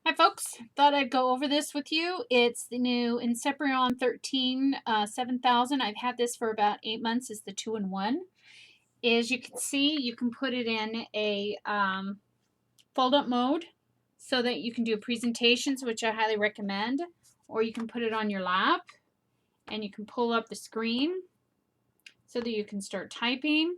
Hi folks, thought I'd go over this with you. It's the new Inspiron 13 7000. I've had this for about 8 months. It's the 2-in-1. As you can see, you can put it in a fold-up mode so that you can do presentations, which I highly recommend, or you can put it on your lap and you can pull up the screen so that you can start typing.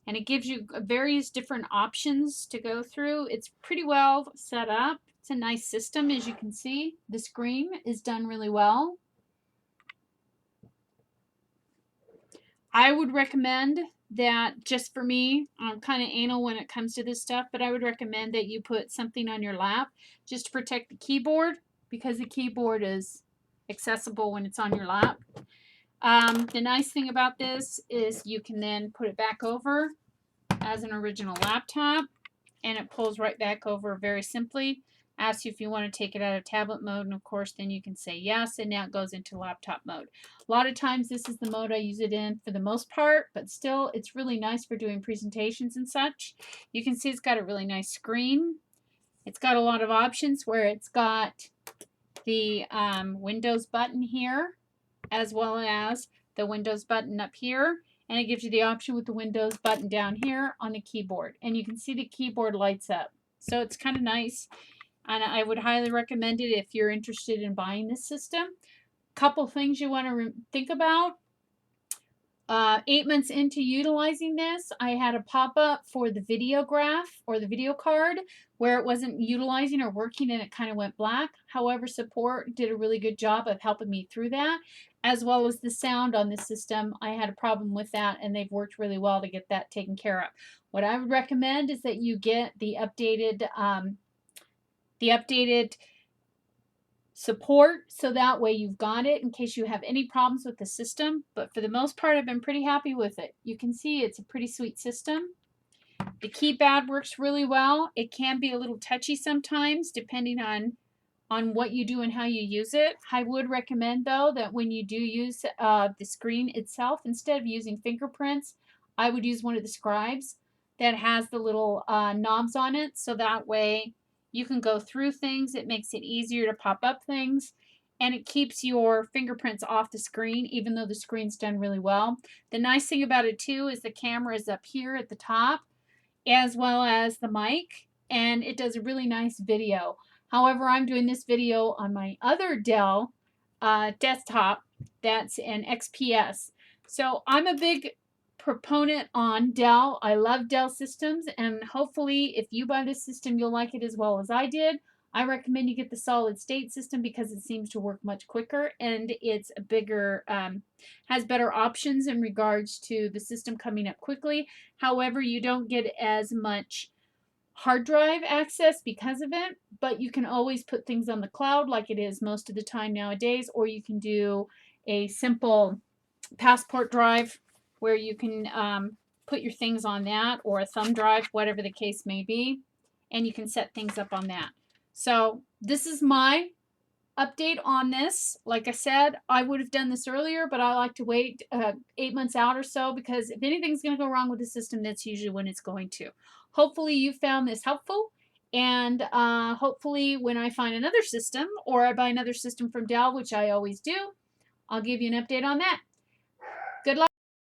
And it gives you various different options to go through. It's pretty well set up. It's a nice system, as you can see. The screen is done really well. I would recommend that, just for me, I'm kind of anal when it comes to this stuff, but I would recommend that you put something on your lap just to protect the keyboard, because the keyboard is accessible when it's on your lap. The nice thing about this is you can then put it back over as an original laptop, and it pulls right back over very simply. Asks you if you want to take it out of tablet mode, and of course then you can say yes, and now it goes into laptop mode. A lot of times this is the mode I use it in for the most part, but still it's really nice for doing presentations and such. You can see it's got a really nice screen. It's got a lot of options where it's got the Windows button here, as well as the Windows button up here, and it gives you the option with the Windows button down here on the keyboard, and you can see the keyboard lights up. So it's kind of nice, and I would highly recommend it if you're interested in buying this system. Couple things you want to think about. 8 months into utilizing this, I had a pop-up for the video graph or the video card where it wasn't utilizing or working and it kind of went black. However, support did a really good job of helping me through that, as well as the sound on the system. I had a problem with that, and they've worked really well to get that taken care of. What I would recommend is that you get the updated support, so that way you've got it in case you have any problems with the system. But for the most part, I've been pretty happy with it. You can see it's a pretty sweet system. The keypad works really well. It can be a little touchy sometimes depending on what you do and how you use it. I would recommend though that when you do use the screen itself, instead of using fingerprints, I would use one of the scribes that has the little knobs on it, so that way you can go through things. It makes it easier to pop up things, and it keeps your fingerprints off the screen, even though the screen's done really well. The nice thing about it too is the camera is up here at the top, as well as the mic, and it does a really nice video. However, I'm doing this video on my other Dell desktop that's an XPS. So I'm a big proponent on Dell. I love Dell systems, and hopefully if you buy this system, you'll like it as well as I did. I recommend you get the solid state system because it seems to work much quicker, and it's a bigger, has better options in regards to the system coming up quickly. However, you don't get as much hard drive access because of it, but you can always put things on the cloud like it is most of the time nowadays, or you can do a simple passport drive where you can put your things on that, or a thumb drive, whatever the case may be, and you can set things up on that. So this is my update on this. Like I said, I would have done this earlier, but I like to wait 8 months out or so, because if anything's going to go wrong with the system, that's usually when it's going to. Hopefully you found this helpful, and hopefully when I find another system or I buy another system from Dell, which I always do, I'll give you an update on that.